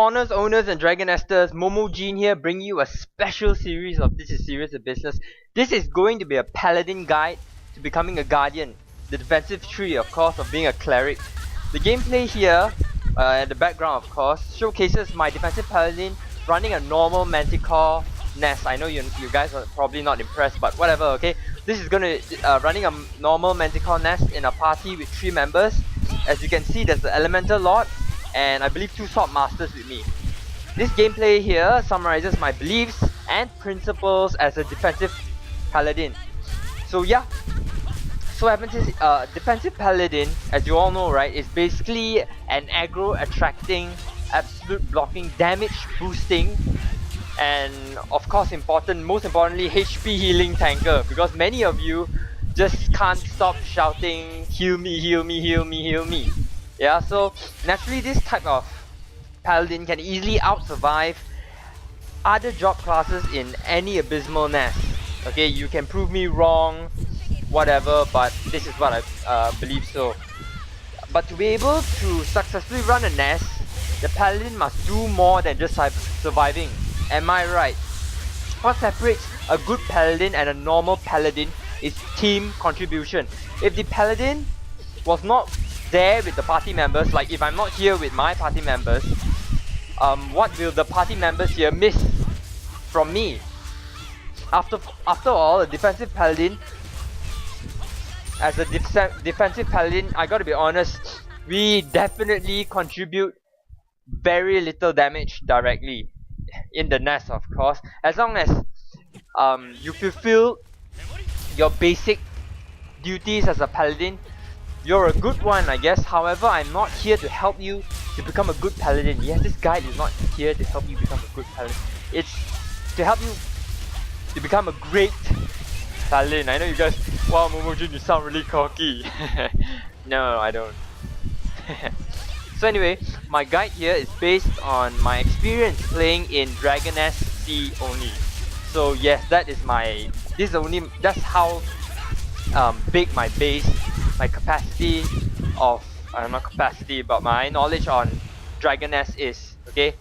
Pawners, Owners and Dragonesters, Momojin here, bringing you a special series of This is Serious Abyssness. This is going to be a Paladin guide to becoming a Guardian, the defensive tree of course of being a Cleric. The gameplay here, at the background of course, showcases my defensive Paladin running a normal Manticore nest. I know you guys are probably not impressed, but whatever, okay? This is gonna running a normal Manticore nest in a party with 3 members. As you can see, there's the Elemental Lord and I believe 2 Sword Masters with me. This gameplay here summarizes my beliefs and principles as a defensive Paladin. So yeah, so what happens is defensive Paladin, as you all know, right, is basically an aggro attracting, absolute blocking, damage boosting, and of course most importantly HP healing tanker, because many of you just can't stop shouting heal me, heal me, heal me, heal me. Yeah, so naturally this type of Paladin can easily out-survive other drop classes in any abysmal nest. Okay, you can prove me wrong, whatever, but this is what I believe so. But to be able to successfully run a nest, the Paladin must do more than just surviving. Am I right? What separates a good Paladin and a normal Paladin is team contribution. If the Paladin was not there with the party members, like if I'm not here with my party members, what will the party members here miss from me? After all, a defensive Paladin, as a defensive Paladin, I gotta be honest, we definitely contribute very little damage directly in the nest, of course, as long as you fulfill your basic duties as a Paladin. You're a good one, I guess. However, I'm not here to help you to become a good Paladin. Yes, this guide is not here to help you become a good Paladin. It's to help you to become a great Paladin. I know you guys, wow Momojin, you sound really cocky. No, I don't. So anyway, my guide here is based on my experience playing in Dragoness C only. So yes, that's how big my base, my capacity of, not capacity, but my knowledge on Dragoness is, okay?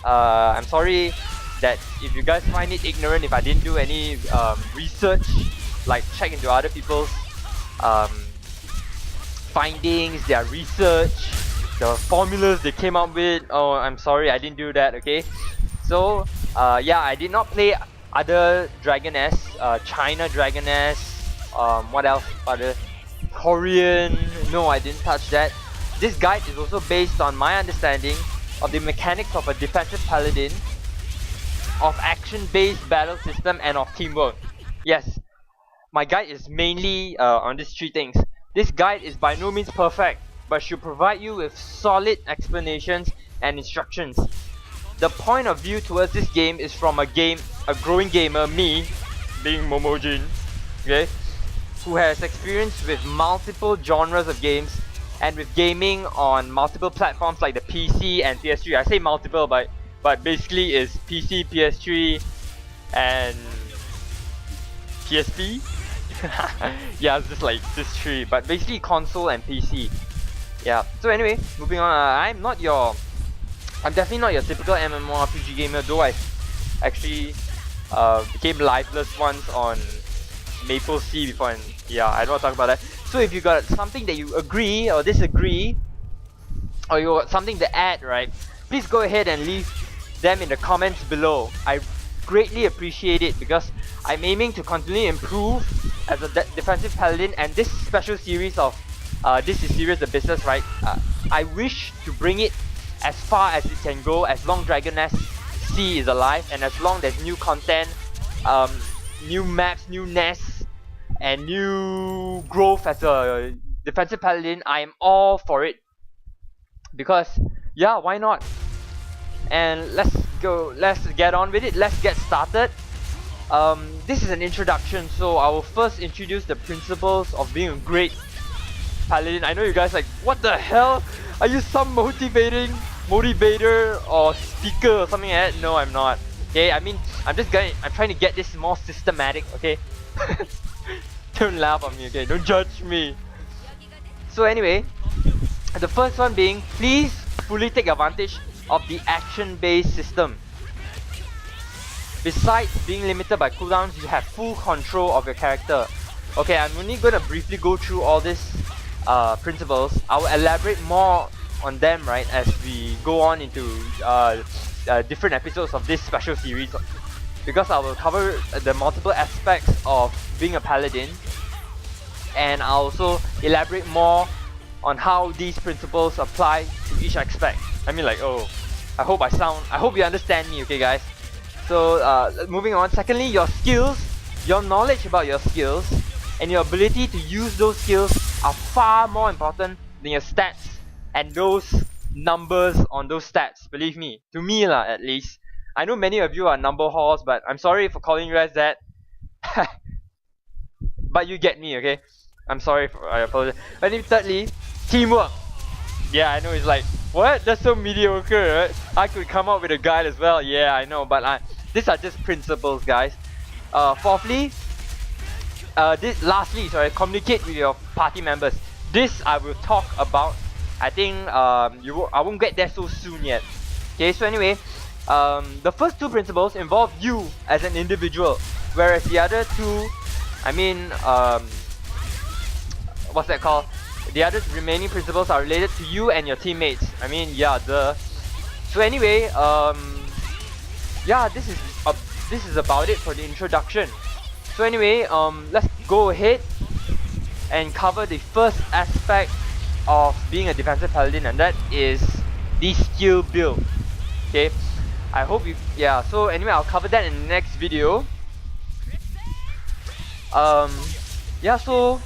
I'm sorry that if you guys find it ignorant if I didn't do any research, like check into other people's findings, their research, the formulas they came up with. Oh, I'm sorry, I didn't do that, okay? So, yeah, I did not play other Dragoness, China Dragoness, what else? Other Korean. No, I didn't touch that. This guide is also based on my understanding of the mechanics of a defensive Paladin, of action-based battle system, and of teamwork. Yes, my guide is mainly on these 3 things. This guide is by no means perfect, but should provide you with solid explanations and instructions. The point of view towards this game is from a growing gamer, me, being Momojin, okay, who has experience with multiple genres of games and with gaming on multiple platforms like the PC and PS3. I say multiple, but basically it's PC, PS3, and PSP. Yeah, it's just like this 3, but basically console and PC. Yeah. So anyway, moving on. I'm definitely not your typical MMORPG gamer, though I actually became lifeless once on Maple Sea before, and yeah, I don't want to talk about that. So if you got something that you agree or disagree, or you got something to add, right, please go ahead and leave them in the comments below. I greatly appreciate it because I'm aiming to continually improve as a defensive Paladin, and this special series of This is Serious Abyssness, right, I wish to bring it as far as it can go, as long Dragoness C is alive, and as long there's new content, new maps, new nests, and new growth as a defensive Paladin. I am all for it, because yeah, why not? And let's get on with it. Let's get started. This is an introduction, so I will first introduce the principles of being a great Paladin. I know you guys like, what the hell? Are you some motivator or speaker or something like that? No, I'm not. Okay, I mean, I'm trying to get this more systematic, okay? Don't laugh at me, okay? Don't judge me. So anyway, the first one being, please fully take advantage of the action-based system. Besides being limited by cooldowns, you have full control of your character. Okay, I'm only gonna briefly go through all these principles. I will elaborate more on them, right, as we go on into different episodes of this special series, because I will cover the multiple aspects of being a paladin, and I'll also elaborate more on how these principles apply to each aspect. I mean, like, oh, I hope you understand me, okay, guys? So, moving on. Secondly, your skills, your knowledge about your skills, and your ability to use those skills are far more important than your stats and those numbers on those stats. Believe me, to me lah, at least. I know many of you are number whores, but I'm sorry for calling you guys that. But you get me, okay? I apologize. But then thirdly, teamwork. Yeah, I know, it's like, what? That's so mediocre, right? I could come up with a guide as well. Yeah, I know, but these are just principles, guys. Fourthly, lastly, communicate with your party members. This I will talk about. I think I won't get there so soon yet. Okay, so anyway, the first two principles involve you as an individual, whereas the other two, I mean, what's that called? The other remaining principles are related to you and your teammates. I mean, yeah, so anyway, yeah, this is about it for the introduction. So anyway, let's go ahead and cover the first aspect of being a defensive paladin, and that is the skill build. Okay, I hope you, yeah, so anyway, I'll cover that in the next video. Yeah, so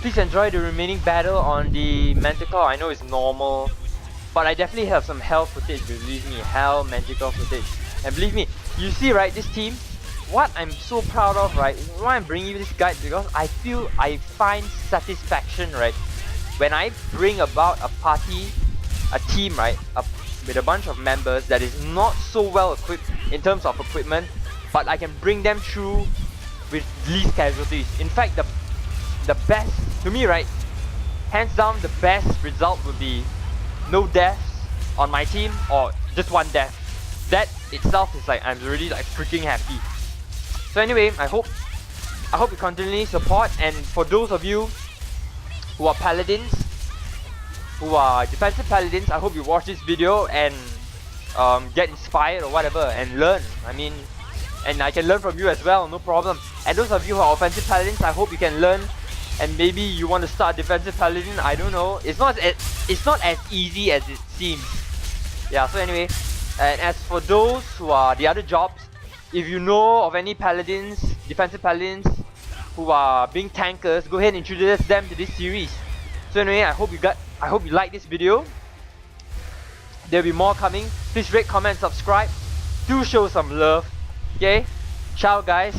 please enjoy the remaining battle on the Manticore. I know it's normal, but I definitely have some hell footage, believe me, hell Manticore footage. And believe me, you see, right, this team, what I'm so proud of, right, why I'm bringing you this guide, because I find satisfaction, right, when I bring about a team, right, with a bunch of members that is not so well equipped in terms of equipment, but I can bring them through with least casualties. In fact, the best, to me, right, hands down, the best result would be no deaths on my team, or just one death. That itself is like, I'm already like freaking happy. So anyway, I hope you continually support, and for those of you who are paladins, who are defensive paladins, I hope you watch this video and get inspired or whatever and learn. I mean, and I can learn from you as well, no problem. And those of you who are offensive paladins, I hope you can learn, and maybe you want to start defensive paladin, I don't know. It's not as easy as it seems. Yeah, so anyway, and as for those who are the other jobs, if you know of any paladins, defensive paladins who are being tankers, go ahead and introduce them to this series. So anyway, I hope you like this video. There'll be more coming. Please rate, comment, subscribe. Do show some love. Okay? Ciao, guys.